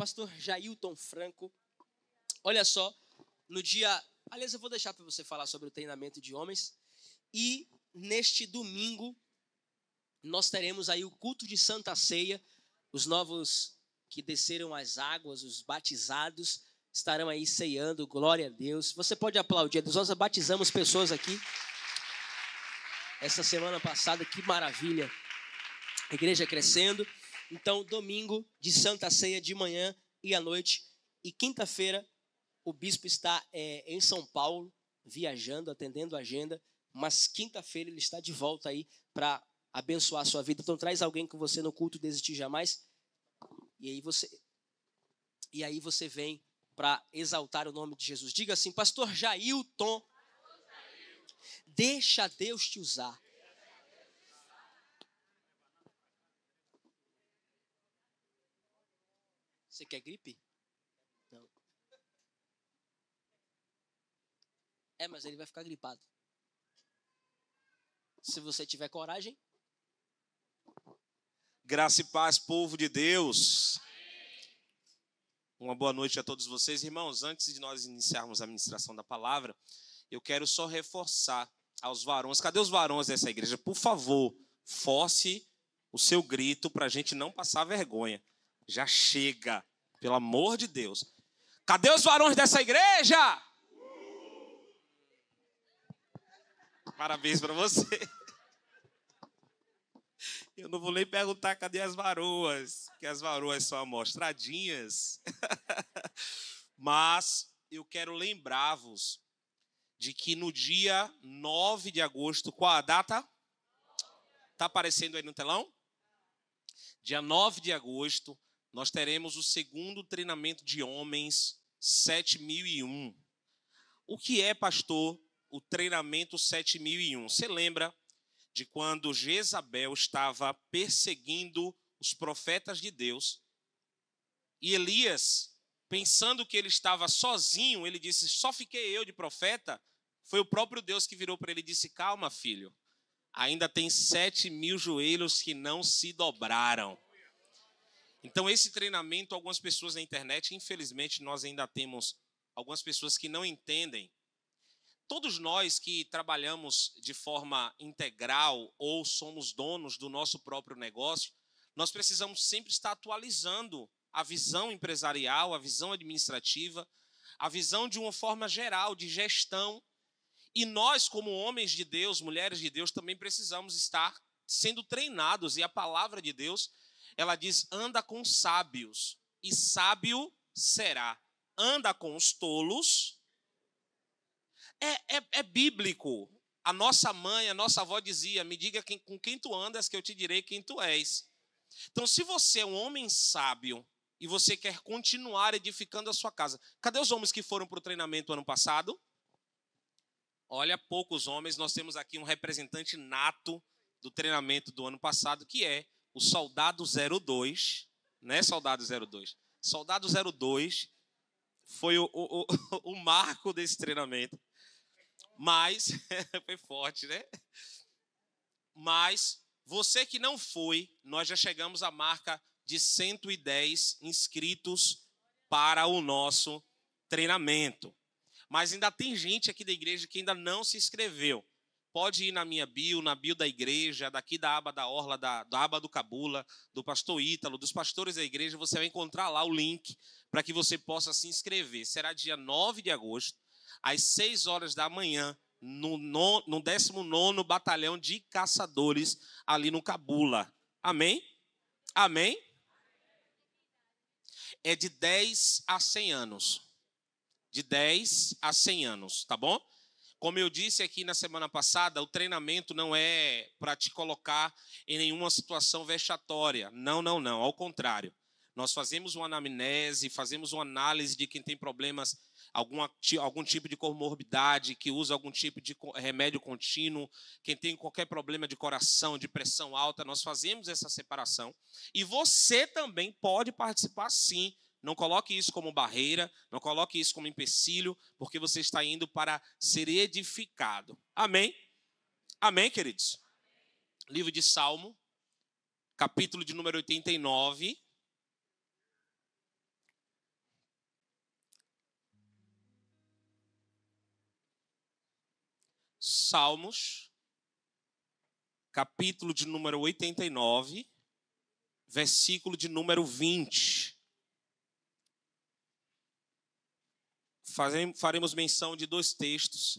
pastor Jailton Franco. Olha só, no dia... Aliás, eu vou deixar para você falar sobre o treinamento de homens. E neste domingo, nós teremos aí o culto de Santa Ceia. Os novos que desceram as águas, os batizados, estarão aí ceiando. Glória a Deus. Você pode aplaudir. Nós batizamos pessoas aqui. Essa semana passada, que maravilha. A igreja crescendo. Então, domingo de Santa Ceia de manhã e à noite. E quinta-feira, o bispo está em São Paulo, viajando, atendendo a agenda. Mas quinta-feira ele está de volta aí para abençoar a sua vida. Então, traz alguém com você no culto Desistir Jamais. E aí você vem para exaltar o nome de Jesus. Diga assim, pastor Jailton, deixa Deus te usar. Você quer gripe? Não. Mas ele vai ficar gripado. Se você tiver coragem. Graça e paz, povo de Deus. Uma boa noite a todos vocês. Irmãos, antes de nós iniciarmos a ministração da palavra, eu quero só reforçar aos varões. Cadê os varões dessa igreja? Por favor, force o seu grito para a gente não passar vergonha. Já chega, pelo amor de Deus. Cadê os varões dessa igreja? Parabéns para você. Eu não vou nem perguntar cadê as varoas, que as varoas são amostradinhas. Mas eu quero lembrar-vos de que no dia 9 de agosto, qual a data? Está aparecendo aí no telão? Dia 9 de agosto, nós teremos o segundo treinamento de homens 7001. O que é, pastor, o treinamento 7001? Você lembra de quando Jezabel estava perseguindo os profetas de Deus e Elias, pensando que ele estava sozinho, ele disse, só fiquei eu de profeta? Foi o próprio Deus que virou para ele e disse, calma, filho, ainda tem 7.000 joelhos que não se dobraram. Então esse treinamento, algumas pessoas na internet, infelizmente nós ainda temos algumas pessoas que não entendem. Todos nós que trabalhamos de forma integral ou somos donos do nosso próprio negócio, nós precisamos sempre estar atualizando a visão empresarial, a visão administrativa, a visão de uma forma geral de gestão. E nós, como homens de Deus, mulheres de Deus, também precisamos estar sendo treinados. E a palavra de Deus, ela diz, anda com sábios e sábio será. Anda com os tolos. É bíblico. A nossa mãe, a nossa avó dizia, me diga com quem tu andas que eu te direi quem tu és. Então, se você é um homem sábio e você quer continuar edificando a sua casa, cadê os homens que foram para o treinamento ano passado? Olha, poucos homens. Nós temos aqui um representante nato do treinamento do ano passado, que é o Soldado 02. Não é Soldado 02. Soldado 02 foi o marco desse treinamento. Mas, foi forte, né? Mas, você que não foi, nós já chegamos à marca de 110 inscritos para o nosso treinamento. Mas ainda tem gente aqui da igreja que ainda não se inscreveu. Pode ir na minha bio, na bio da igreja, daqui da aba da Orla, da aba do Cabula, do pastor Ítalo, dos pastores da igreja, você vai encontrar lá o link para que você possa se inscrever. Será dia 9 de agosto. Às 6 horas da manhã, no 19º Batalhão de Caçadores, ali no Cabula. Amém? Amém? É de 10 a 100 anos. De 10 a 100 anos, tá bom? Como eu disse aqui na semana passada, o treinamento não é para te colocar em nenhuma situação vexatória. Não, não, não. Ao contrário. Nós fazemos uma anamnese, fazemos uma análise de quem tem problemas, algum tipo de comorbidade, que usa algum tipo de remédio contínuo, quem tem qualquer problema de coração, de pressão alta, nós fazemos essa separação. E você também pode participar, sim. Não coloque isso como barreira, não coloque isso como empecilho, porque você está indo para ser edificado. Amém? Amém, queridos? Livro de Salmo, capítulo de número 89. Salmos, capítulo de número 89, versículo de número 20. Faremos menção de dois textos.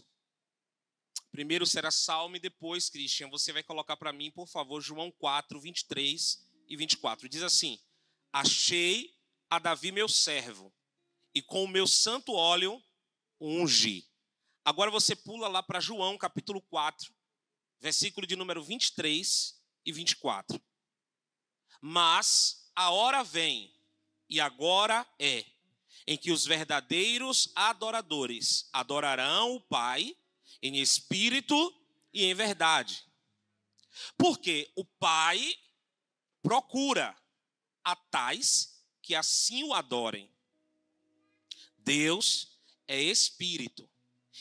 Primeiro será Salmo e depois, Christian, você vai colocar para mim, por favor, João 4, 23 e 24. Diz assim: achei a Davi meu servo, e com o meu santo óleo o ungi. Agora você pula lá para João, capítulo 4, versículo de número 23 e 24. Mas a hora vem, e agora é, em que os verdadeiros adoradores adorarão o Pai em espírito e em verdade. Porque o Pai procura a tais que assim o adorem. Deus é espírito,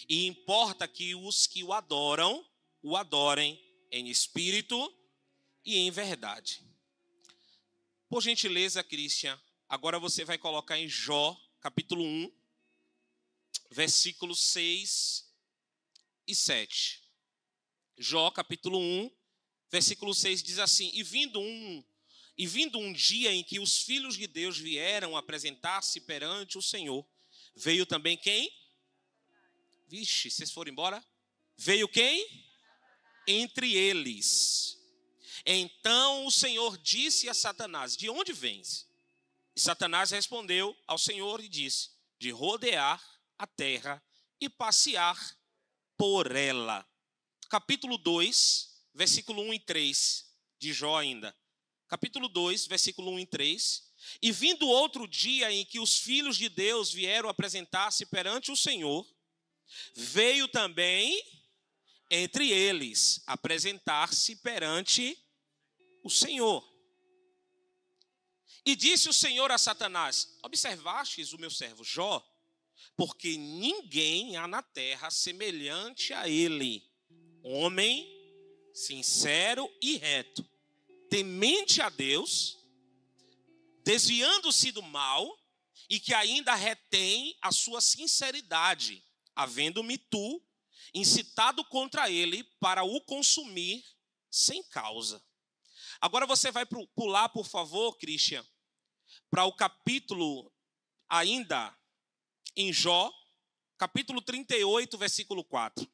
e importa que os que o adorem em espírito e em verdade. Por gentileza, Christian, agora você vai colocar em Jó, capítulo 1, versículos 6 e 7. Jó, capítulo 1, versículo 6 diz assim: E vindo um dia em que os filhos de Deus vieram apresentar-se perante o Senhor, veio também quem? Vixe, vocês foram embora? Veio quem? Entre eles. Então o Senhor disse a Satanás: de onde vens? E Satanás respondeu ao Senhor e disse: de rodear a terra e passear por ela. Capítulo 2, versículo 1 e 3, de Jó ainda. Capítulo 2, versículo 1 e 3. E vindo outro dia em que os filhos de Deus vieram apresentar-se perante o Senhor, veio também entre eles apresentar-se perante o Senhor. E disse o Senhor a Satanás: observastes o meu servo Jó? Porque ninguém há na terra semelhante a ele, homem sincero e reto, temente a Deus, desviando-se do mal, e que ainda retém a sua sinceridade, havendo-me tu incitado contra ele para o consumir sem causa. Agora você vai pular, por favor, Christian, para o capítulo ainda em Jó, capítulo 38, versículo 4.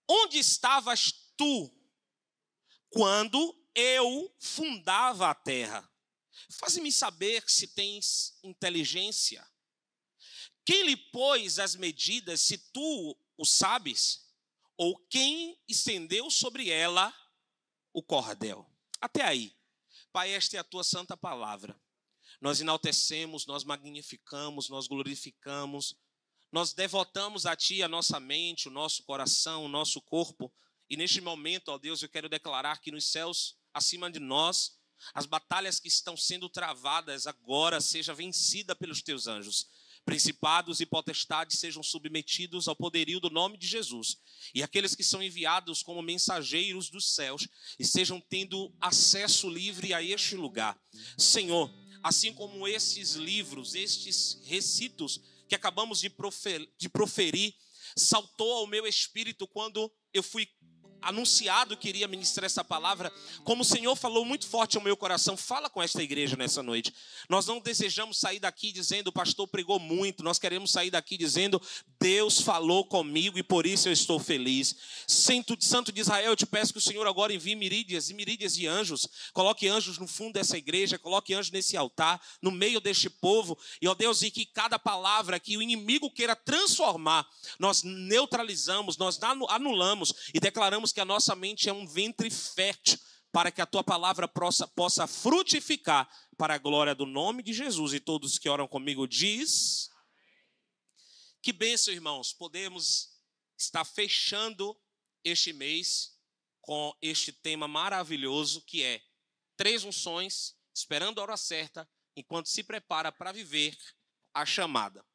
Onde estavas tu quando eu fundava a terra? Faze-me saber se tens inteligência. Quem lhe pôs as medidas, se tu o sabes? Ou quem estendeu sobre ela o cordel? Até aí. Pai, esta é a tua santa palavra. Nós enaltecemos, nós magnificamos, nós glorificamos, nós devotamos a ti a nossa mente, o nosso coração, o nosso corpo. E neste momento, ó Deus, eu quero declarar que nos céus, acima de nós, as batalhas que estão sendo travadas agora seja vencida pelos teus anjos. Principados e potestades sejam submetidos ao poderio do nome de Jesus. E aqueles que são enviados como mensageiros dos céus estejam tendo acesso livre a este lugar. Senhor, assim como esses livros, estes recitos que acabamos de proferir, saltou ao meu espírito quando eu fui anunciado que iria ministrar essa palavra, como o Senhor falou muito forte ao meu coração. Fala com esta igreja nessa noite. Nós não desejamos sair daqui dizendo: o pastor pregou muito. Nós queremos sair daqui dizendo: Deus falou comigo e por isso eu estou feliz. Santo de Israel, eu te peço que o Senhor agora envie miríades e miríades de anjos. Coloque anjos no fundo dessa igreja, coloque anjos nesse altar, no meio deste povo. E, ó Deus, e que cada palavra que o inimigo queira transformar, nós neutralizamos, nós anulamos e declaramos que a nossa mente é um ventre fértil para que a tua palavra possa frutificar para a glória do nome de Jesus. E todos que oram comigo diz: que bênção, irmãos, podemos estar fechando este mês com este tema maravilhoso que é 3 unções, esperando a hora certa, enquanto se prepara para viver a chamada.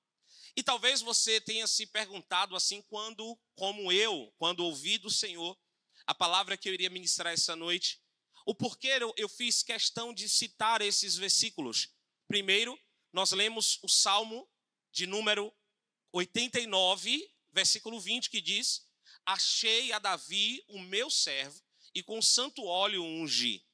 E talvez você tenha se perguntado assim, como eu, quando ouvi do Senhor a palavra que eu iria ministrar essa noite, o porquê eu fiz questão de citar esses versículos. Primeiro, nós lemos o Salmo de número 89, versículo 20, que diz: achei a Davi, o meu servo, e com santo óleo o ungi.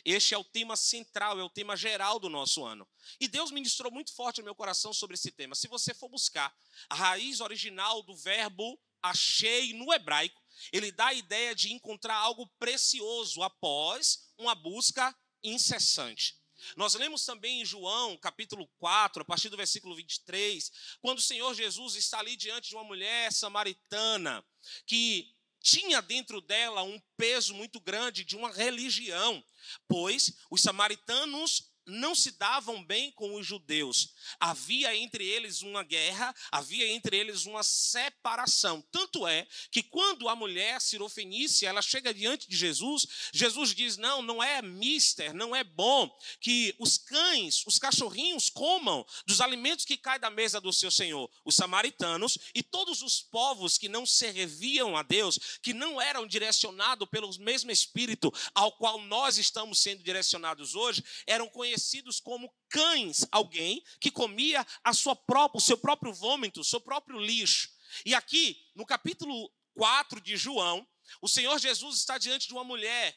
Este é o tema central, é o tema geral do nosso ano. E Deus ministrou muito forte no meu coração sobre esse tema. Se você for buscar a raiz original do verbo achei no hebraico, ele dá a ideia de encontrar algo precioso após uma busca incessante. Nós lemos também em João, capítulo 4, a partir do versículo 23, quando o Senhor Jesus está ali diante de uma mulher samaritana que tinha dentro dela um peso muito grande de uma religião, pois os samaritanos não se davam bem com os judeus. Havia entre eles uma guerra, havia entre eles uma separação. Tanto é que quando a mulher sirofenícia, ela chega diante de Jesus, Jesus diz: não é mister, não é bom que os cães, os cachorrinhos comam dos alimentos que caem da mesa do seu Senhor. Os samaritanos e todos os povos que não serviam a Deus, que não eram direcionados pelo mesmo Espírito ao qual nós estamos sendo direcionados hoje, eram conhecidos como cães, alguém que comia o seu próprio vômito, o seu próprio lixo. E aqui, no capítulo 4 de João, o Senhor Jesus está diante de uma mulher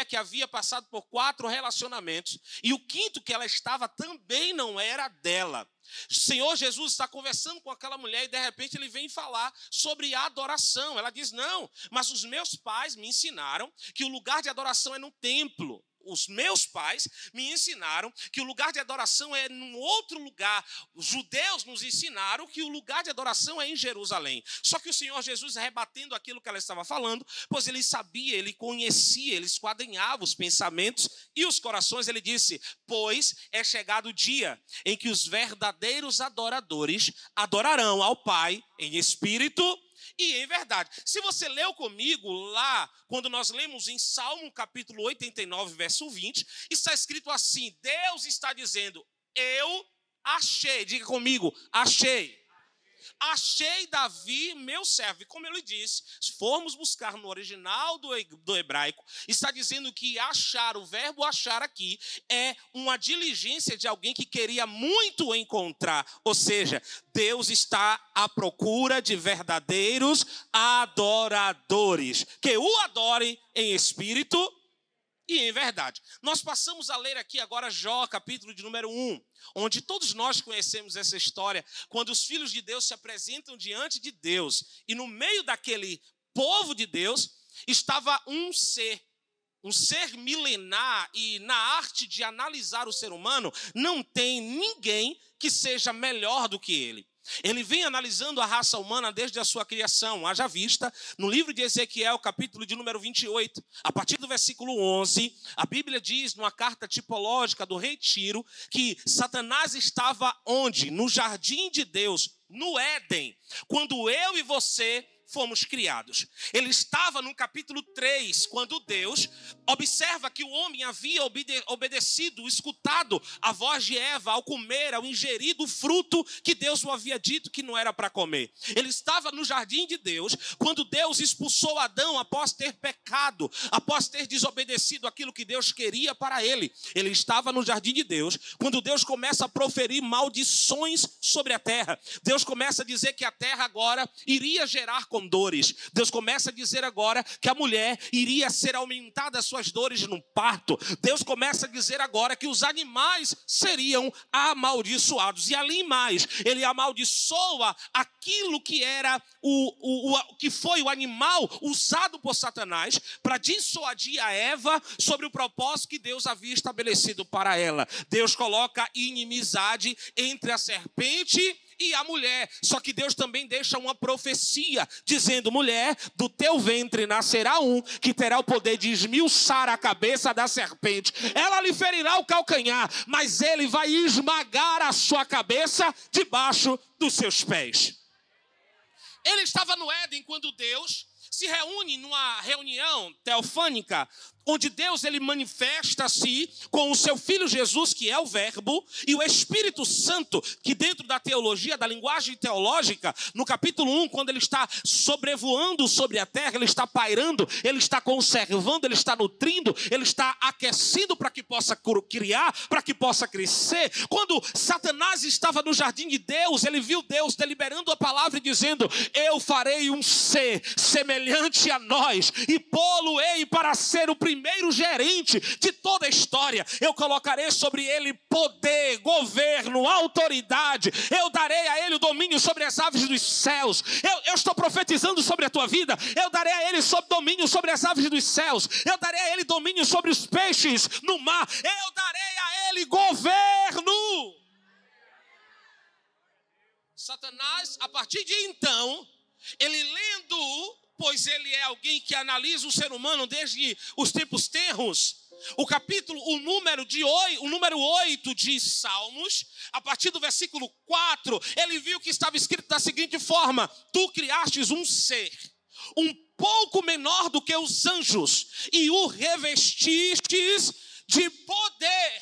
que havia passado por 4 relacionamentos, e o quinto que ela estava também não era dela. O Senhor Jesus está conversando com aquela mulher e de repente ele vem falar sobre adoração. Ela diz: não, mas os meus pais me ensinaram que o lugar de adoração é no templo. Os meus pais me ensinaram que o lugar de adoração é num outro lugar. Os judeus nos ensinaram que o lugar de adoração é em Jerusalém. Só que o Senhor Jesus, rebatendo aquilo que ela estava falando, pois ele sabia, ele conhecia, ele esquadrinhava os pensamentos e os corações, ele disse: pois é chegado o dia em que os verdadeiros adoradores adorarão ao Pai em espírito e em verdade. Se você leu comigo lá, quando nós lemos em Salmo capítulo 89, verso 20, está escrito assim: Deus está dizendo: eu achei, diga comigo, achei Davi, meu servo. E como eu lhe disse, se formos buscar no original do hebraico, está dizendo que achar, o verbo achar aqui, é uma diligência de alguém que queria muito encontrar. Ou seja, Deus está à procura de verdadeiros adoradores, que o adorem em espírito e em verdade. Nós passamos a ler aqui agora Jó, capítulo de número 1, onde todos nós conhecemos essa história, quando os filhos de Deus se apresentam diante de Deus, e no meio daquele povo de Deus estava um ser milenar, e na arte de analisar o ser humano, não tem ninguém que seja melhor do que ele. Ele vem analisando a raça humana desde a sua criação, haja vista, no livro de Ezequiel, capítulo de número 28, a partir do versículo 11, a Bíblia diz, numa carta tipológica do rei Tiro, que Satanás estava onde? No jardim de Deus, no Éden, quando eu e você fomos criados. Ele estava no capítulo 3, quando Deus observa que o homem havia obedecido, escutado a voz de Eva ao comer, ao ingerir do fruto que Deus o havia dito que não era para comer. Ele estava no jardim de Deus, quando Deus expulsou Adão após ter pecado, após ter desobedecido aquilo que Deus queria para ele. Ele estava no jardim de Deus, quando Deus começa a proferir maldições sobre a terra. Deus começa a dizer que a terra agora iria gerar dores. Deus começa a dizer agora que a mulher iria ser aumentada as suas dores no parto. Deus começa a dizer agora que os animais seriam amaldiçoados. E além mais, ele amaldiçoa aquilo que era que foi o animal usado por Satanás para dissuadir a Eva sobre o propósito que Deus havia estabelecido para ela. Deus coloca inimizade entre a serpente e a mulher, só que Deus também deixa uma profecia, dizendo: mulher, do teu ventre nascerá um que terá o poder de esmiuçar a cabeça da serpente. Ela lhe ferirá o calcanhar, mas ele vai esmagar a sua cabeça debaixo dos seus pés. Ele estava no Éden quando Deus se reúne numa reunião teofânica, onde Deus ele manifesta-se com o seu Filho Jesus, que é o Verbo, e o Espírito Santo, que dentro da teologia, da linguagem teológica, no capítulo 1, quando ele está sobrevoando sobre a terra, ele está pairando, ele está conservando, ele está nutrindo, ele está aquecendo para que possa criar, para que possa crescer. Quando Satanás estava no jardim de Deus, ele viu Deus deliberando a palavra e dizendo: eu farei um ser semelhante a nós e pô-lo-ei para ser o primeiro gerente de toda a história. Eu colocarei sobre ele poder, governo, autoridade. Eu darei a ele o domínio sobre as aves dos céus. Eu estou profetizando sobre a tua vida. Eu darei a ele domínio sobre as aves dos céus. Eu darei a ele domínio sobre os peixes no mar. Eu darei a ele governo. Satanás, a partir de então, ele lendo, pois ele é alguém que analisa o ser humano desde os tempos tenros, o número 8 de Salmos, a partir do versículo 4, ele viu que estava escrito da seguinte forma: tu criastes um ser, um pouco menor do que os anjos, e o revestistes de poder.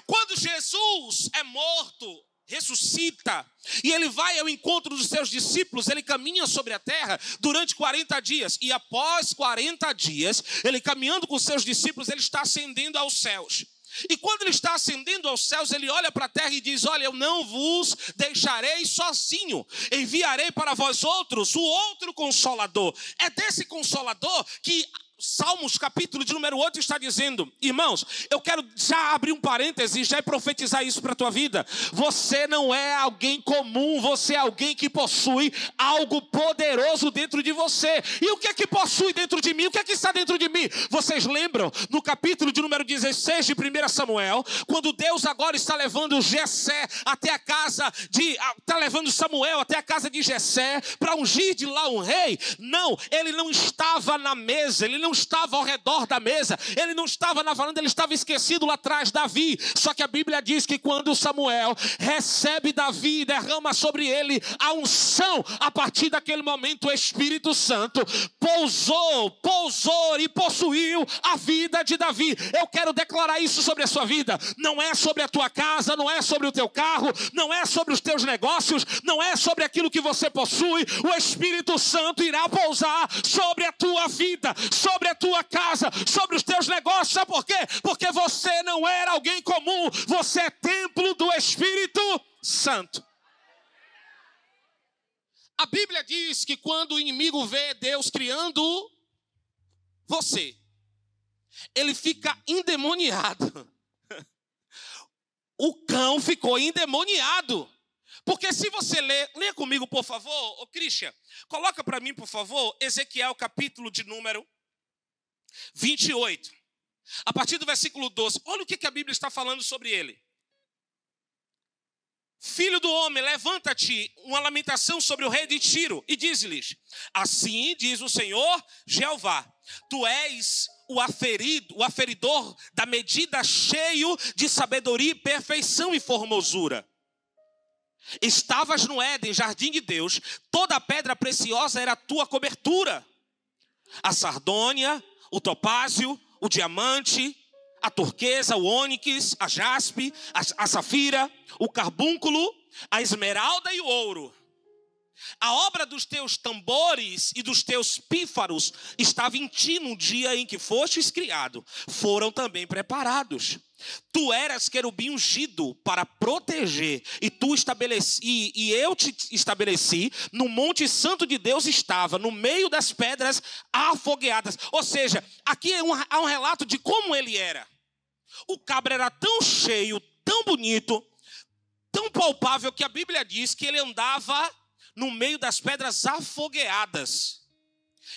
Quando Jesus é morto, ressuscita, e ele vai ao encontro dos seus discípulos, ele caminha sobre a terra durante 40 dias, e após 40 dias, ele caminhando com seus discípulos, ele está ascendendo aos céus. E quando ele está ascendendo aos céus, ele olha para a terra e diz: olha, eu não vos deixarei sozinho, enviarei para vós outros o outro Consolador. É desse Consolador que Salmos, capítulo de número 8, está dizendo: irmãos, eu quero já abrir um parêntese e já profetizar isso para a tua vida. Você não é alguém comum, você é alguém que possui algo poderoso dentro de você. E o que é que possui dentro de mim? O que é que está dentro de mim? Vocês lembram no capítulo de número 16 de 1 Samuel, quando Deus agora está levando Jessé até a casa está levando Samuel até a casa de Jessé para ungir de lá um rei? Não, ele não estava na mesa, ele não estava ao redor da mesa, ele não estava na varanda, ele estava esquecido lá atrás, Davi. Só que a Bíblia diz que quando Samuel recebe Davi e derrama sobre ele a unção, a partir daquele momento o Espírito Santo pousou e possuiu a vida de Davi. Eu quero declarar isso sobre a sua vida. Não é sobre a tua casa, não é sobre o teu carro, não é sobre os teus negócios, não é sobre aquilo que você possui. O Espírito Santo irá pousar sobre a tua vida, sobre a tua casa, sobre os teus negócios. Sabe por quê? Porque você não era alguém comum, você é templo do Espírito Santo. A Bíblia diz que quando o inimigo vê Deus criando você, ele fica endemoniado. O cão ficou endemoniado. Porque se você lê comigo, por favor, ô Christian, coloca para mim, por favor, Ezequiel, capítulo de número 28. A partir do versículo 12, olha o que a Bíblia está falando sobre ele. Filho do homem, levanta-te, uma lamentação sobre o rei de Tiro, e diz-lhes: assim diz o Senhor Jeová, tu és o aferidor da medida, cheio de sabedoria, perfeição e formosura. Estavas no Éden, jardim de Deus, toda pedra preciosa era a tua cobertura. A sardônia, o topázio, o diamante, a turquesa, o ônix, a jaspe, a safira, o carbúnculo, a esmeralda e o ouro. A obra dos teus tambores e dos teus pífaros estava em ti no dia em que fostes criado. Foram também preparados. Tu eras querubim ungido para proteger, e eu te estabeleci no monte santo de Deus, estava no meio das pedras afogueadas. Ou seja, aqui há um relato de como ele era. O cabra era tão cheio, tão bonito, tão palpável, que a Bíblia diz que ele andava no meio das pedras afogueadas.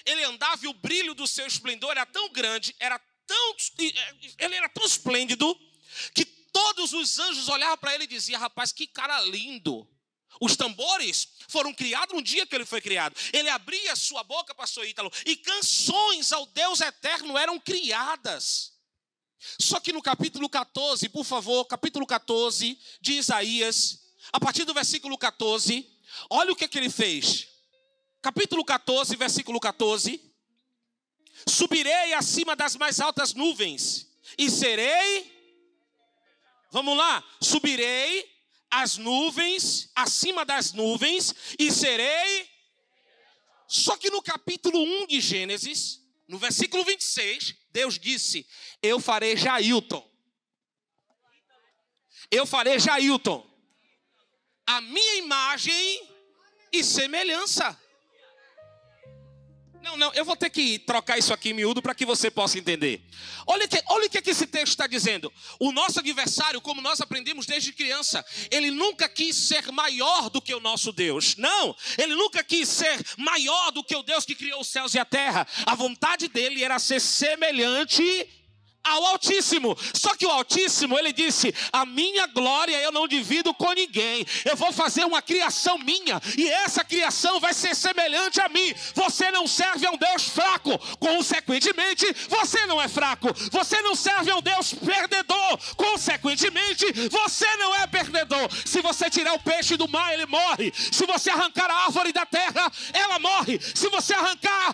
Ele andava e o brilho do seu esplendor era tão grande, ele era tão esplêndido, que todos os anjos olhavam para ele e diziam: rapaz, que cara lindo. Os tambores foram criados no dia que ele foi criado. Ele abria sua boca, pastor Ítalo, e canções ao Deus eterno eram criadas. Só que no capítulo 14, por favor, capítulo 14 de Isaías, a partir do versículo 14, olha o que ele fez. Capítulo 14, versículo 14. subirei acima das mais altas nuvens e serei, vamos lá, subirei as nuvens, acima das nuvens e serei. Só que no capítulo 1 de Gênesis, no versículo 26, Deus disse: eu farei Jailton. Eu farei Jailton, a minha imagem e semelhança. Não, eu vou ter que trocar isso aqui em miúdo para que você possa entender. Olha o que esse texto está dizendo. O nosso adversário, como nós aprendemos desde criança, ele nunca quis ser maior do que o nosso Deus. Não, ele nunca quis ser maior do que o Deus que criou os céus e a terra. A vontade dele era ser semelhante ao Altíssimo. Só que o Altíssimo, ele disse: a minha glória eu não divido com ninguém. Eu vou fazer uma criação minha, e essa criação vai ser semelhante a mim. Você não serve a um Deus fraco, consequentemente você não é fraco. Você não serve a um Deus perdedor, consequentemente você não é perdedor. Se você tirar o peixe do mar, ele morre. Se você arrancar a árvore da terra, ela morre. Se você arrancar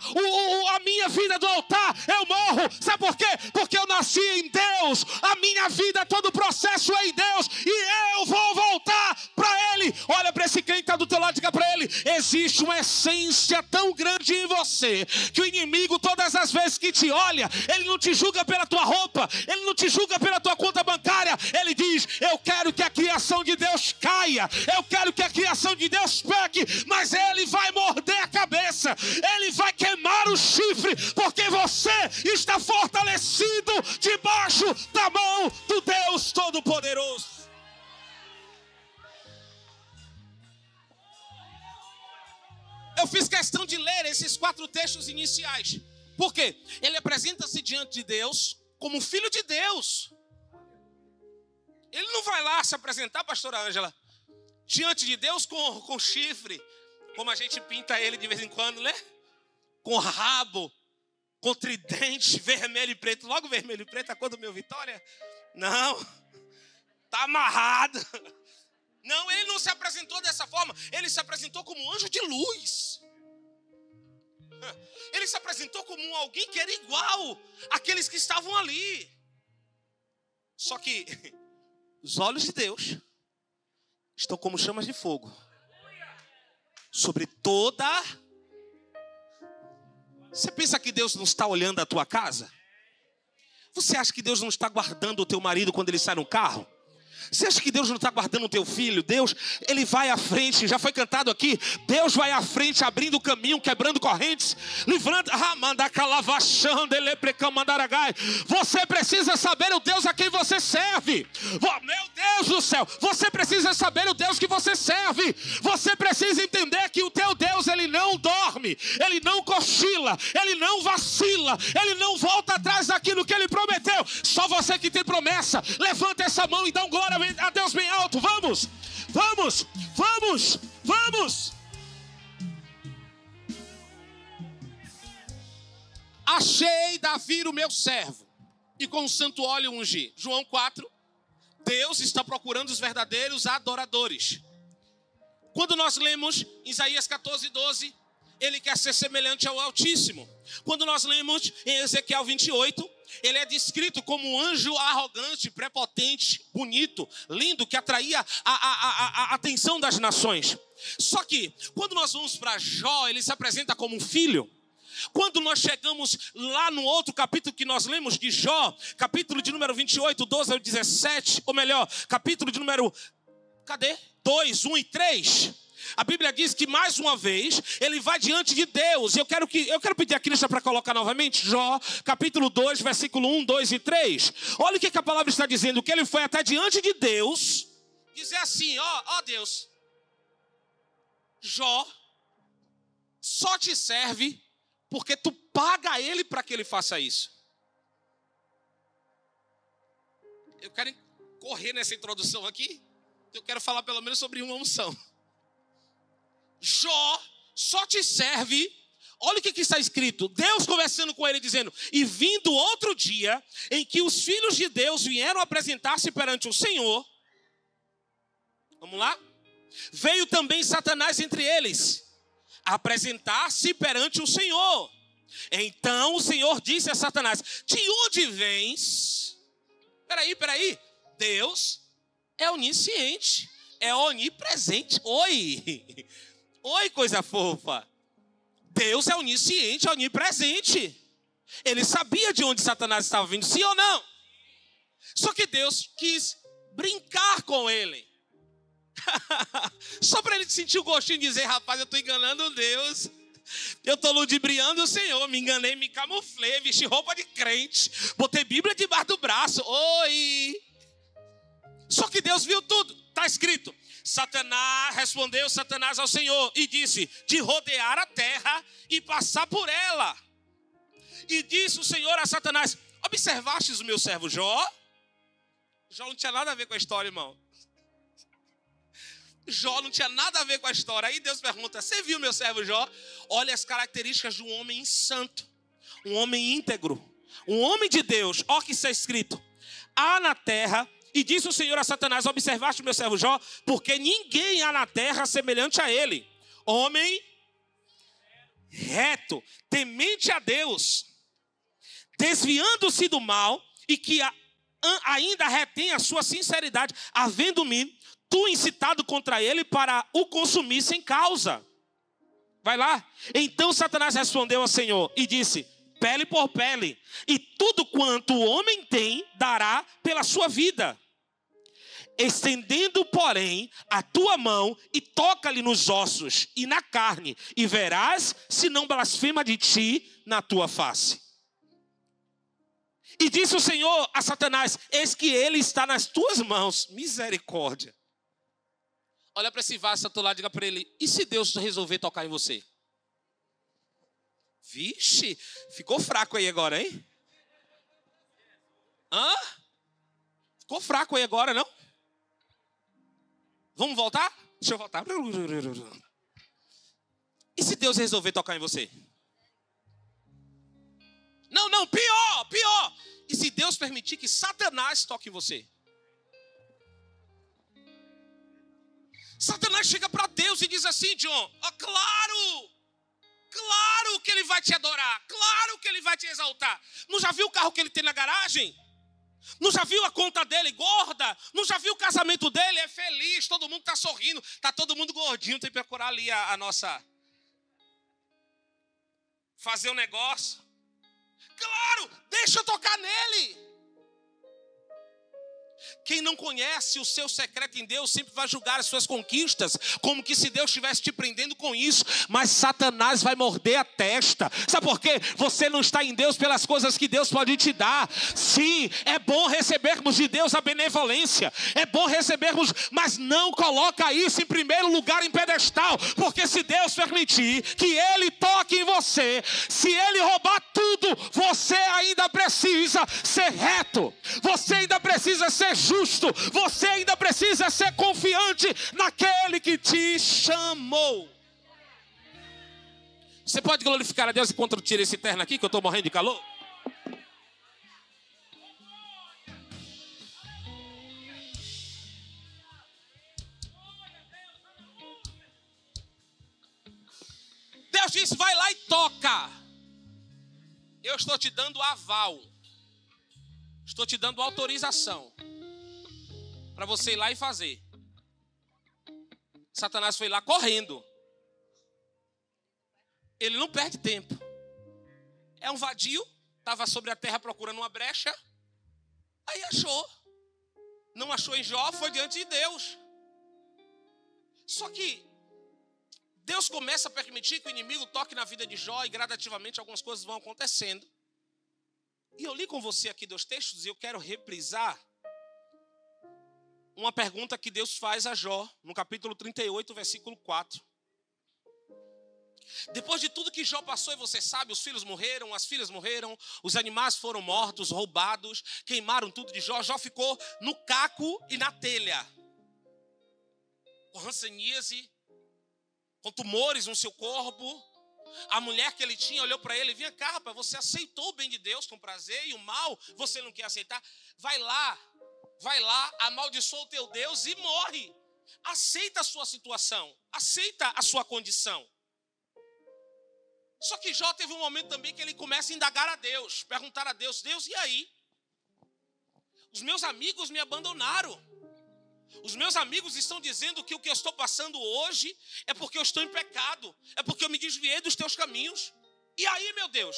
a minha vida do altar, eu morro. Sabe por quê? Porque eu nasci em Deus, a minha vida, todo o processo é em Deus, e eu vou voltar para Ele. Olha para esse crente que está do teu lado, diga para ele: existe uma essência tão grande em você, que o inimigo, todas as vezes que te olha, ele não te julga pela tua roupa, ele não te julga pela tua conta bancária, ele diz: eu quero que a criação de Deus caia, eu quero que a criação de Deus peque, mas ele vai morder a cabeça, ele vai queimar o chifre, porque você está fortalecido debaixo da mão do Deus Todo-Poderoso. Eu fiz questão de ler esses 4 textos iniciais. Por quê? Ele apresenta-se diante de Deus como filho de Deus. Ele não vai lá se apresentar, pastora Ângela, diante de Deus com chifre, como a gente pinta ele de vez em quando, né? Com rabo, com tridente, vermelho e preto. Logo vermelho e preto, a cor do meu Vitória. Não, está amarrado. Não, ele não se apresentou dessa forma. Ele se apresentou como um anjo de luz. Ele se apresentou como alguém que era igual àqueles que estavam ali. Só que os olhos de Deus estão como chamas de fogo sobre toda. Você pensa que Deus não está olhando a tua casa? Você acha que Deus não está guardando o teu marido quando ele sai no carro? Você acha que Deus não está guardando o teu filho? Deus, ele vai à frente, já foi cantado aqui. Deus vai à frente, abrindo o caminho, quebrando correntes, livrando. Você precisa saber o Deus a quem você serve. Meu Deus do céu, você precisa saber o Deus que você serve. Você precisa entender que o teu Deus, ele não dorme, ele não cochila, ele não vacila, ele não volta atrás daquilo que ele prometeu. Só você que tem promessa, levanta essa mão e dá um glória a Deus bem alto. Vamos, vamos, vamos, vamos. Achei Davi o meu servo, e com o santo óleo ungi. João 4. Deus está procurando os verdadeiros adoradores. Quando nós lemos Isaías 14:12, ele quer ser semelhante ao Altíssimo. Quando nós lemos em Ezequiel 28, ele é descrito como um anjo arrogante, prepotente, bonito, lindo, que atraía a atenção das nações. Só que, quando nós vamos para Jó, ele se apresenta como um filho. Quando nós chegamos lá no outro capítulo que nós lemos de Jó, capítulo de número 28, 12 ao 17, ou melhor, capítulo de número, 2, 1 e 3... A Bíblia diz que mais uma vez ele vai diante de Deus. Eu quero pedir a Cristo para colocar novamente Jó, capítulo 2, versículo 1, 2 e 3. Olha o que a palavra está dizendo, que ele foi até diante de Deus, dizer assim: ó Deus, Jó só te serve porque tu paga ele para que ele faça isso. Eu quero correr nessa introdução aqui. Eu quero falar pelo menos sobre uma unção. Jó só te serve, olha o que está escrito, Deus conversando com ele dizendo: e vindo outro dia, em que os filhos de Deus vieram apresentar-se perante o Senhor, vamos lá, veio também Satanás entre eles, apresentar-se perante o Senhor. Então o Senhor disse a Satanás: de onde vens? Peraí. Deus é onisciente, é onipresente. Oi, coisa fofa. Deus é onisciente, onipresente. Ele sabia de onde Satanás estava vindo, sim ou não? Só que Deus quis brincar com ele. Só para ele sentir o gostinho de dizer: rapaz, eu estou enganando Deus. Eu estou ludibriando o Senhor. Me enganei, me camuflei, vesti roupa de crente, botei Bíblia debaixo do braço. Oi. Só que Deus viu tudo. Está escrito: respondeu Satanás ao Senhor e disse: de rodear a terra e passar por ela. E disse o Senhor a Satanás: observastes o meu servo Jó? Jó não tinha nada a ver com a história, irmão. Jó não tinha nada a ver com a história. Aí Deus pergunta: você viu meu servo Jó? Olha as características de um homem santo, um homem íntegro, um homem de Deus. Olha o que está escrito: há na terra. E disse o Senhor a Satanás: observaste o meu servo Jó? Porque ninguém há na terra semelhante a ele. Homem reto, temente a Deus, desviando-se do mal, e que ainda retém a sua sinceridade, havendo-me tu incitado contra ele para o consumir sem causa. Vai lá. Então Satanás respondeu ao Senhor e disse: pele por pele, e tudo quanto o homem tem dará pela sua vida. Estendendo, porém, a tua mão e toca-lhe nos ossos e na carne, e verás se não blasfema de ti na tua face. E disse o Senhor a Satanás: eis que ele está nas tuas mãos. Misericórdia. Olha para esse vaso do lado e diga para ele: e se Deus resolver tocar em você? Vixe, ficou fraco aí agora, hein? Ficou fraco aí agora, não? Vamos voltar? Deixa eu voltar. E se Deus resolver tocar em você? Não, pior. E se Deus permitir que Satanás toque em você? Satanás chega para Deus e diz assim: John, claro que ele vai te adorar, claro que ele vai te exaltar. Não já viu o carro que ele tem na garagem? Não já viu a conta dele gorda? Não já viu o casamento dele? É feliz, todo mundo está sorrindo, está todo mundo gordinho. Tem que procurar ali a nossa... fazer um negócio. Claro, deixa eu tocar nele. Quem não conhece o seu secreto em Deus sempre vai julgar as suas conquistas como que se Deus estivesse te prendendo com isso. Mas Satanás vai morder a testa. Sabe por quê? Você não está em Deus pelas coisas que Deus pode te dar. Sim, é bom recebermos de Deus a benevolência. É bom recebermos, mas não coloca isso em primeiro lugar em pedestal. Porque se Deus permitir que Ele toque em você, se Ele roubar tudo, você ainda precisa ser reto. Você ainda precisa ser justo. Você ainda precisa ser confiante naquele que te chamou. Você pode glorificar a Deus enquanto eu tiro esse terno aqui, que eu estou morrendo de calor? Deus disse: vai lá e toca. Eu estou te dando aval. Estou te dando autorização para você ir lá e fazer. Satanás foi lá correndo. Ele não perde tempo. É um vadio. Estava sobre a terra procurando uma brecha. Aí achou. Não achou em Jó, foi diante de Deus. Só que Deus começa a permitir que o inimigo toque na vida de Jó. E gradativamente algumas coisas vão acontecendo. E eu li com você aqui 2 textos. E eu quero reprisar uma pergunta que Deus faz a Jó, no capítulo 38, versículo 4. Depois de tudo que Jó passou, e você sabe, os filhos morreram, as filhas morreram, os animais foram mortos, roubados, queimaram tudo de Jó. Jó ficou no caco e na telha, com hanseníase, com tumores no seu corpo. A mulher que ele tinha olhou para ele: vem cá, rapaz, você aceitou o bem de Deus com prazer e o mal você não quer aceitar? Vai lá, amaldiçoa o teu Deus e morre. Aceita a sua situação, aceita a sua condição. Só que Jó teve um momento também que ele começa a indagar a Deus, perguntar a Deus, Deus, e aí? Os meus amigos me abandonaram. Os meus amigos estão dizendo que o que eu estou passando hoje é porque eu estou em pecado, é porque eu me desviei dos teus caminhos. E aí, meu Deus,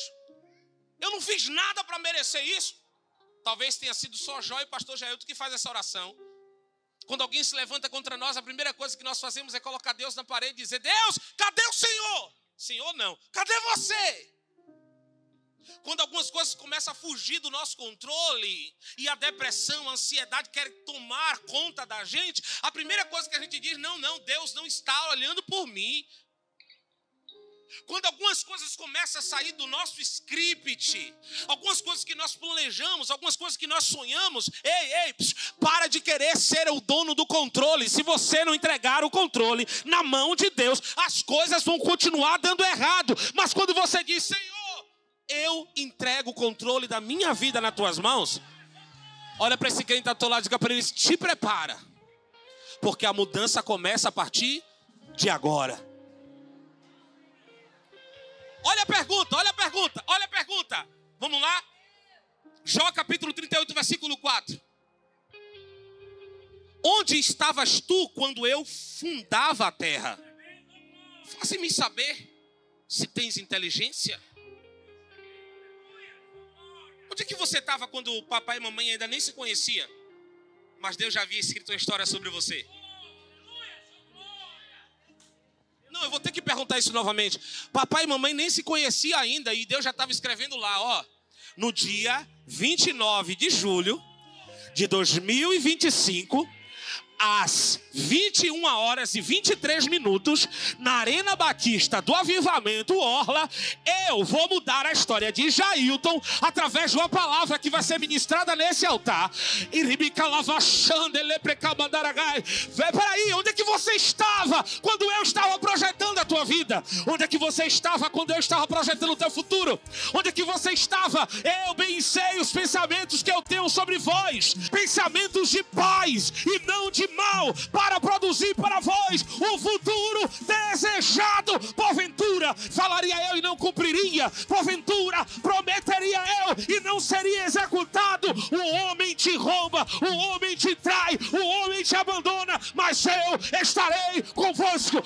eu não fiz nada para merecer isso? Talvez tenha sido só Jó e o pastor Jailton que faz essa oração. Quando alguém se levanta contra nós, a primeira coisa que nós fazemos é colocar Deus na parede e dizer, Deus, cadê o Senhor? Senhor não, cadê você? Quando algumas coisas começam a fugir do nosso controle e a depressão, a ansiedade querem tomar conta da gente, a primeira coisa que a gente diz, não, Deus não está olhando por mim. Quando algumas coisas começam a sair do nosso script, algumas coisas que nós planejamos, algumas coisas que nós sonhamos, para de querer ser o dono do controle. Se você não entregar o controle na mão de Deus, as coisas vão continuar dando errado. Mas quando você diz, Senhor, eu entrego o controle da minha vida nas tuas mãos, olha para esse crente que está ao teu lado e diga para ele, te prepara, porque a mudança começa a partir de agora. Olha a pergunta, olha a pergunta, olha a pergunta. Vamos lá? Jó capítulo 38, versículo 4. Onde estavas tu quando eu fundava a terra? Faze-me saber se tens inteligência. Onde é que você estava quando o papai e mamãe ainda nem se conheciam? Mas Deus já havia escrito uma história sobre você. Não, eu vou ter que perguntar isso novamente. Papai e mamãe nem se conheciam ainda e Deus já estava escrevendo lá, ó. No dia 29 de julho de 2025, às 21h23, na Arena Batista do Avivamento Orla, eu vou mudar a história de Jailton através de uma palavra que vai ser ministrada nesse altar. Peraí, onde é que você estava quando eu estava projetando a tua vida? Onde é que você estava quando eu estava projetando o teu futuro? Onde é que você estava? Eu bem sei os pensamentos que eu tenho sobre vós, pensamentos de paz e não de mal, para produzir para vós o futuro desejado. Porventura falaria eu e não cumpriria, porventura prometeria eu e não seria executado. O homem te rouba, o homem te trai, o homem te abandona, mas eu estarei convosco.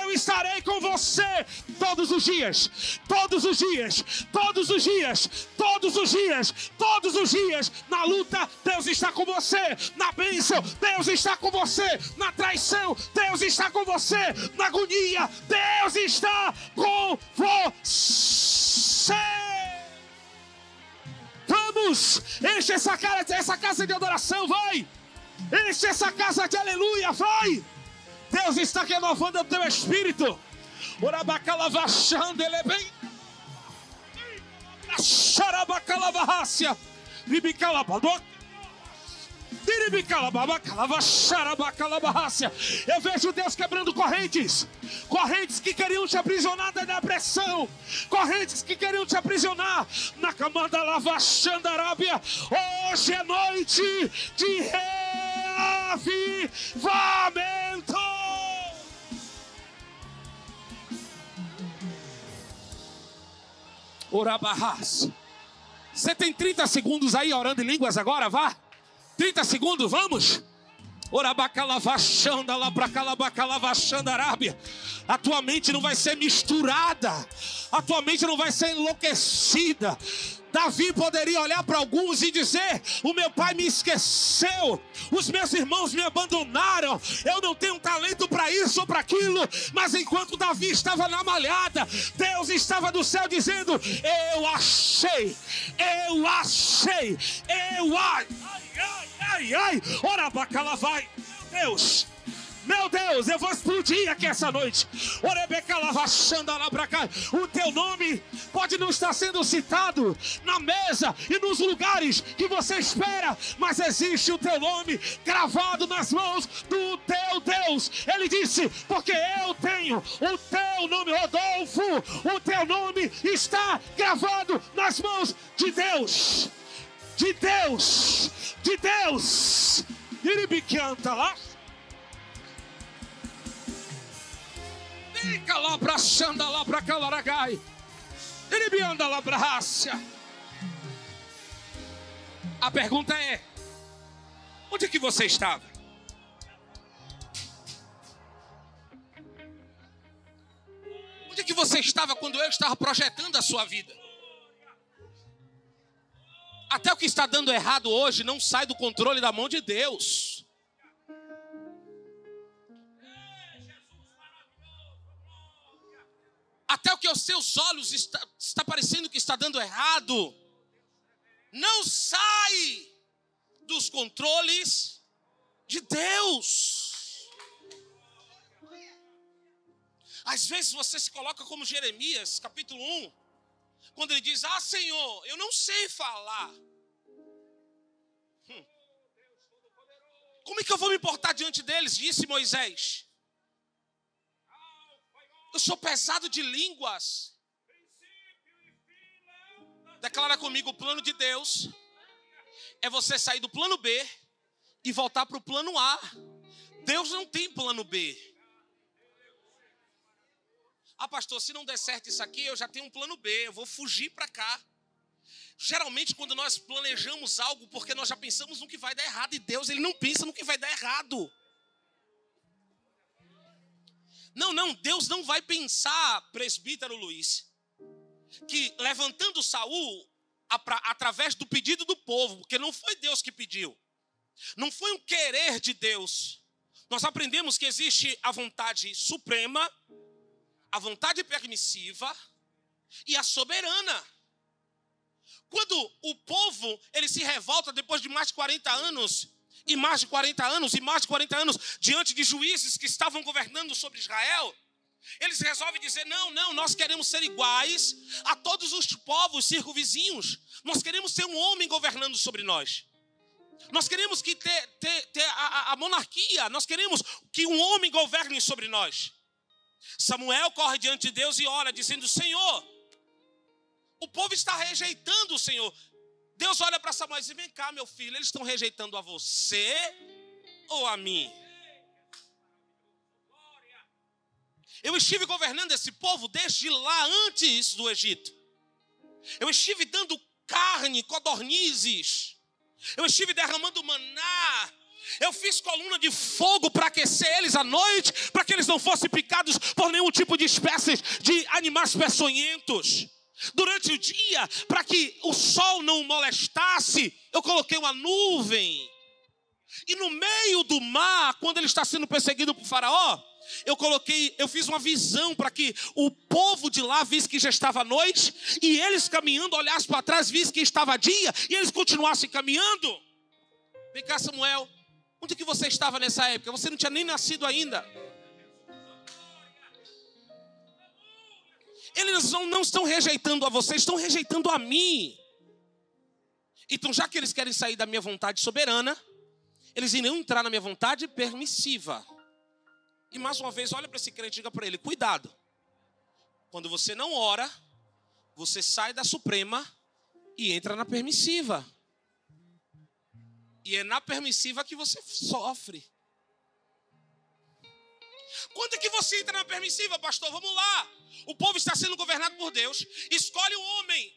Eu estarei com você todos os dias, todos os dias, todos os dias, todos os dias, todos os dias. Na luta, Deus está com você. Na bênção, Deus está com você. Na traição, Deus está com você. Na agonia, Deus está com você. Vamos, enche essa casa de adoração, vai. Enche essa casa de aleluia, vai. Deus está renovando o teu espírito. Eu vejo Deus quebrando correntes, correntes que queriam te aprisionar da depressão, correntes que queriam te aprisionar na camada lavachandarábia. Hoje é noite de reavivamento. Orabarras. Você tem 30 segundos aí orando em línguas agora, vá. 30 segundos, vamos. Orabacalavaxanda lá pra calabacalavaxandarábia. A tua mente não vai ser misturada, a tua mente não vai ser enlouquecida. Davi poderia olhar para alguns e dizer: o meu pai me esqueceu, os meus irmãos me abandonaram, eu não tenho talento para isso ou para aquilo. Mas enquanto Davi estava na malhada, Deus estava do céu dizendo: eu achei, ora bacala vai, meu Deus, eu vou explodir aqui essa noite. O teu nome pode não estar sendo citado na mesa e nos lugares que você espera, mas existe o teu nome gravado nas mãos do teu Deus. Ele disse: porque eu tenho o teu nome, Rodolfo, o teu nome está gravado nas mãos de Deus. De Deus. Iribiquianta lá. Calabra, xanda lá pra calaragai. Ele me anda lá pra rácia. A pergunta é: onde é que você estava? Onde é que você estava quando eu estava projetando a sua vida? Até o que está dando errado hoje não sai do controle da mão de Deus. Até o que aos seus olhos está parecendo que está dando errado, não sai dos controles de Deus. Às vezes você se coloca como Jeremias, capítulo 1, quando ele diz: ah, Senhor, eu não sei falar. Como é que eu vou me portar diante deles? Disse Moisés. Eu sou pesado de línguas. Declara comigo: o plano de Deus é você sair do plano B e voltar para o plano A. Deus não tem plano B. Ah, pastor, se não der certo isso aqui, eu já tenho um plano B, eu vou fugir para cá. Geralmente quando nós planejamos algo, porque nós já pensamos no que vai dar errado, e Deus, ele não pensa no que vai dar errado. Não, Deus não vai pensar, presbítero Luiz, que levantando Saul, através do pedido do povo, porque não foi Deus que pediu, não foi um querer de Deus. Nós aprendemos que existe a vontade suprema, a vontade permissiva e a soberana. Quando o povo, ele se revolta depois de mais de 40 anos, e mais de 40 anos, e mais de 40 anos, diante de juízes que estavam governando sobre Israel, eles resolvem dizer: não, nós queremos ser iguais a todos os povos circunvizinhos. Nós queremos ter um homem governando sobre nós. Nós queremos que ter a monarquia. Nós queremos que um homem governe sobre nós. Samuel corre diante de Deus e ora, dizendo: Senhor, o povo está rejeitando o Senhor. Deus olha para Samuel e diz: vem cá, meu filho, eles estão rejeitando a você ou a mim? Eu estive governando esse povo desde lá, antes do Egito. Eu estive dando carne, codornizes. Eu estive derramando maná. Eu fiz coluna de fogo para aquecer eles à noite, para que eles não fossem picados por nenhum tipo de espécies de animais peçonhentos. Durante o dia, para que o sol não molestasse, eu coloquei uma nuvem. E no meio do mar, quando ele está sendo perseguido por Faraó, eu fiz uma visão para que o povo de lá visse que já estava noite, e eles caminhando, olhassem para trás, vissem que estava dia, e eles continuassem caminhando. Vem cá, Samuel, onde que você estava nessa época? Você não tinha nem nascido ainda. Eles não estão rejeitando a você, estão rejeitando a mim. Então, já que eles querem sair da minha vontade soberana, eles irão entrar na minha vontade permissiva. E mais uma vez, olha para esse crente e diga para ele: cuidado. Quando você não ora, você sai da suprema e entra na permissiva. E é na permissiva que você sofre. Quando é que você entra na permissiva, pastor? Vamos lá. O povo está sendo governado por Deus. Escolhe um homem.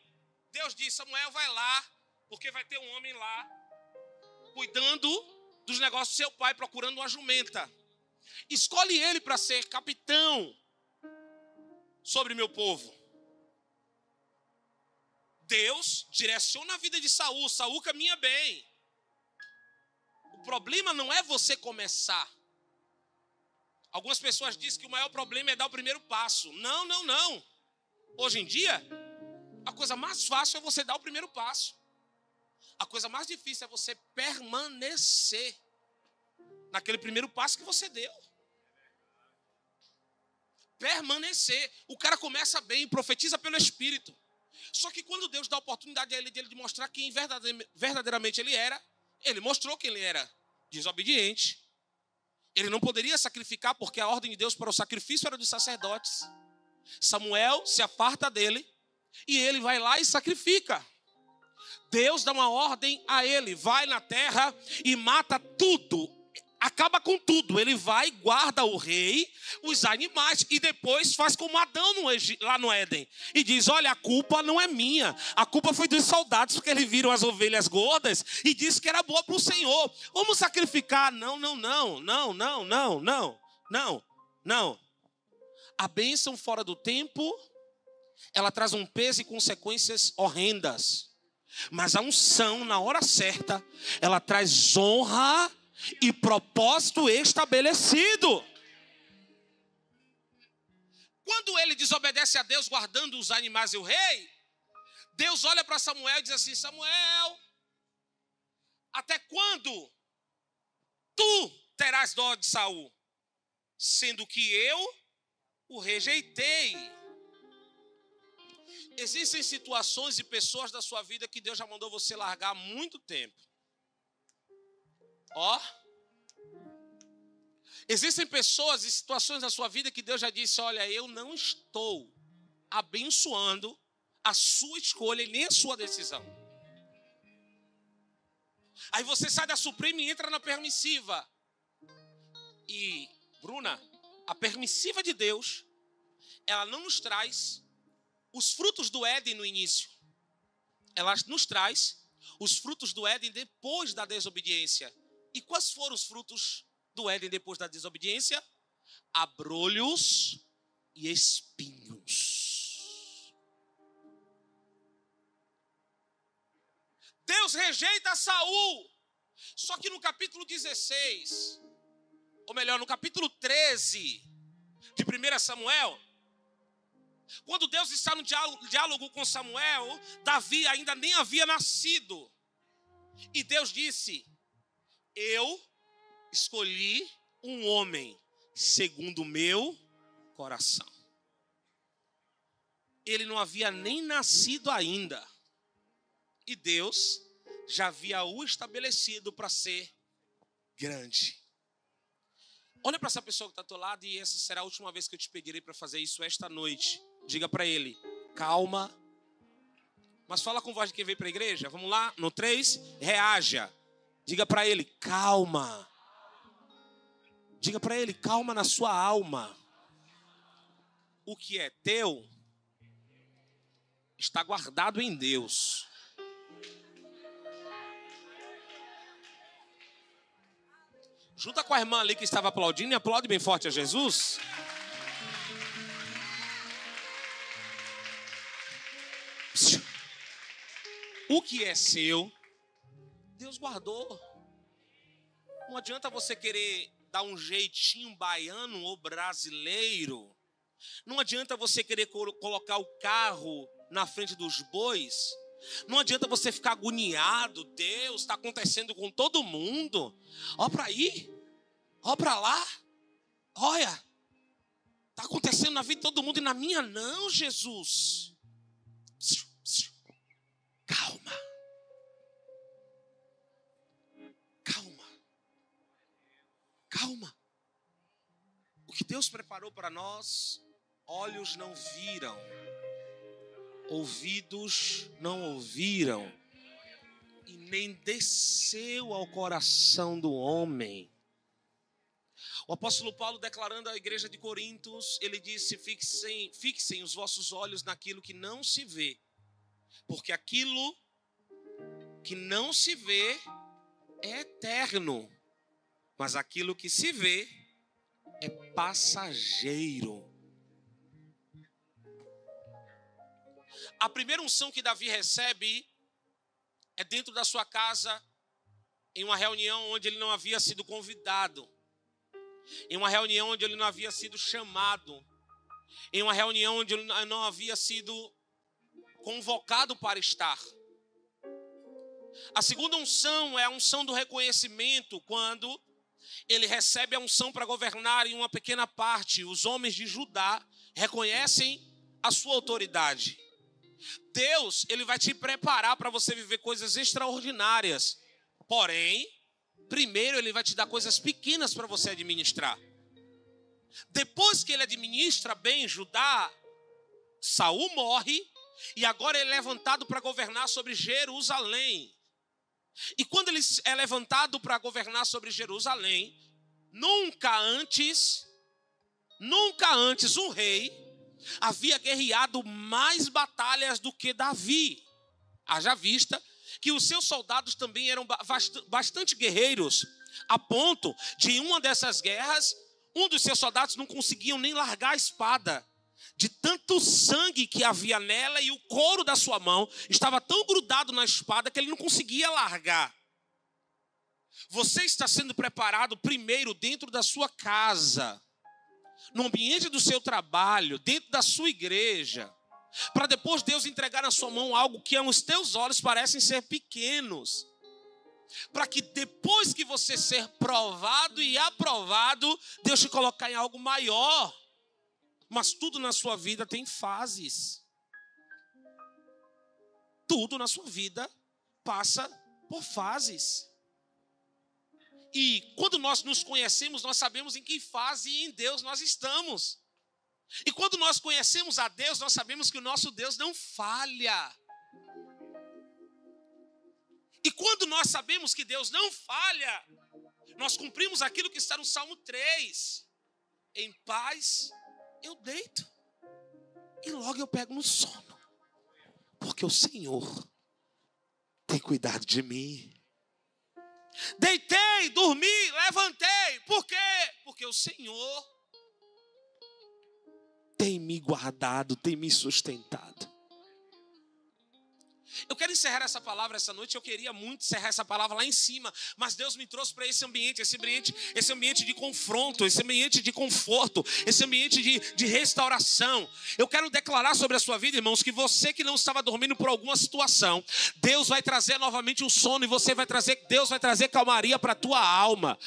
Deus diz: Samuel, vai lá, porque vai ter um homem lá, cuidando dos negócios do seu pai, procurando uma jumenta. Escolhe ele para ser capitão sobre meu povo. Deus direciona a vida de Saul. Saul caminha bem. O problema não é você começar. Algumas pessoas dizem que o maior problema é dar o primeiro passo. Não. Hoje em dia, a coisa mais fácil é você dar o primeiro passo. A coisa mais difícil é você permanecer naquele primeiro passo que você deu. Permanecer. O cara começa bem, profetiza pelo Espírito. Só que quando Deus dá a oportunidade a ele de mostrar quem verdadeiramente ele era, ele mostrou quem ele era: desobediente. Ele não poderia sacrificar, porque a ordem de Deus para o sacrifício era dos sacerdotes. Samuel se aparta dele e ele vai lá e sacrifica. Deus dá uma ordem a ele: vai na terra e mata tudo, acaba com tudo. Ele vai, guarda o rei, os animais, e depois faz como Adão lá no Éden. E diz, olha, a culpa não é minha. A culpa foi dos soldados, porque eles viram as ovelhas gordas e disse que era boa para o Senhor. Vamos sacrificar. Não. A bênção fora do tempo, ela traz um peso e consequências horrendas. Mas a unção, na hora certa, ela traz honra e propósito estabelecido. Quando ele desobedece a Deus, guardando os animais e o rei, Deus olha para Samuel e diz assim, Samuel, até quando tu terás dó de Saul, sendo que eu o rejeitei? Existem situações e pessoas da sua vida que Deus já mandou você largar há muito tempo. Existem pessoas e situações na sua vida que Deus já disse, olha, eu não estou abençoando a sua escolha e nem a sua decisão. Aí você sai da suprema e entra na permissiva. E, Bruna, a permissiva de Deus, ela não nos traz os frutos do Éden no início. Ela nos traz os frutos do Éden depois da desobediência. E quais foram os frutos do Éden depois da desobediência? Abrolhos e espinhos. Deus rejeita Saul. Só que no capítulo 16, ou melhor, no capítulo 13 de 1 Samuel, quando Deus está no diálogo com Samuel, Davi ainda nem havia nascido. E Deus disse, eu escolhi um homem segundo o meu coração. Ele não havia nem nascido ainda. E Deus já havia o estabelecido para ser grande. Olha para essa pessoa que está ao teu lado e essa será a última vez que eu te pedirei para fazer isso esta noite. Diga para ele, calma. Mas fala com voz de quem veio para a igreja. Vamos lá, no 3, reaja. Diga para ele, calma. Diga para ele, calma na sua alma. O que é teu está guardado em Deus. Junta com a irmã ali que estava aplaudindo e aplaude bem forte a Jesus. O que é seu, Deus guardou. Não adianta você querer dar um jeitinho baiano ou brasileiro. Não adianta você querer colocar o carro na frente dos bois. Não adianta você ficar agoniado. Deus, está acontecendo com todo mundo. Olha para aí. Olha para lá. Olha. Está acontecendo na vida de todo mundo e na minha não, Jesus. Calma. Calma. Calma. O que Deus preparou para nós, olhos não viram, ouvidos não ouviram, e nem desceu ao coração do homem. O apóstolo Paulo, declarando à igreja de Corintos, ele disse, fixem os vossos olhos naquilo que não se vê, porque aquilo que não se vê é eterno, mas aquilo que se vê é passageiro. A primeira unção que Davi recebe é dentro da sua casa, em uma reunião onde ele não havia sido convidado, em uma reunião onde ele não havia sido chamado, em uma reunião onde ele não havia sido convocado para estar. A segunda unção é a unção do reconhecimento, quando ele recebe a unção para governar em uma pequena parte. Os homens de Judá reconhecem a sua autoridade. Deus, ele vai te preparar para você viver coisas extraordinárias. Porém, primeiro ele vai te dar coisas pequenas para você administrar. Depois que ele administra bem Judá, Saul morre e agora ele é levantado para governar sobre Jerusalém. E quando ele é levantado para governar sobre Jerusalém, Nunca antes um rei havia guerreado mais batalhas do que Davi. Haja vista que os seus soldados também eram bastante guerreiros, a ponto de, em uma dessas guerras, um dos seus soldados não conseguiam nem largar a espada, de tanto sangue que havia nela, e o couro da sua mão estava tão grudado na espada que ele não conseguia largar. Você está sendo preparado primeiro dentro da sua casa, no ambiente do seu trabalho, dentro da sua igreja, para depois Deus entregar na sua mão algo que aos teus olhos parecem ser pequenos, para que depois que você ser provado e aprovado, Deus te colocar em algo maior. Mas tudo na sua vida tem fases. Tudo na sua vida passa por fases. E quando nós nos conhecemos, nós sabemos em que fase em Deus nós estamos. E quando nós conhecemos a Deus, nós sabemos que o nosso Deus não falha. E quando nós sabemos que Deus não falha, nós cumprimos aquilo que está no Salmo 3. Em paz eu deito e logo eu pego no sono, porque o Senhor tem cuidado de mim. Deitei, dormi, levantei. Por quê? Porque o Senhor tem me guardado, tem me sustentado. Eu quero encerrar essa palavra essa noite. Eu queria muito encerrar essa palavra lá em cima, mas Deus me trouxe para esse ambiente de confronto, esse ambiente de conforto, esse ambiente de restauração. Eu quero declarar sobre a sua vida, irmãos, que você que não estava dormindo por alguma situação, Deus vai trazer novamente o sono, e Deus vai trazer calmaria para a tua alma.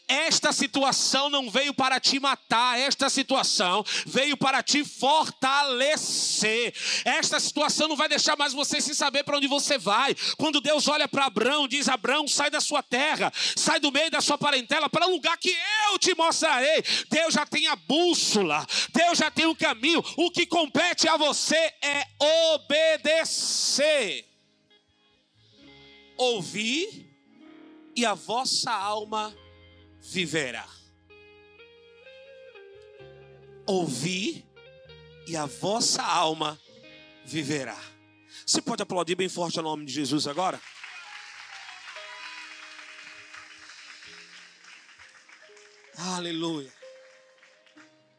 Esta situação não veio para te matar, esta situação veio para te fortalecer. Esta situação não vai deixar mais você sem saber para onde você vai. Quando Deus olha para Abrão, diz: Abrão, sai da sua terra, sai do meio da sua parentela para um lugar que eu te mostrarei. Deus já tem a bússola, Deus já tem o caminho. O que compete a você é obedecer. Ouvir e a vossa alma viverá. Ouvir e a vossa alma viverá. Você pode aplaudir bem forte o nome de Jesus agora? Aleluia.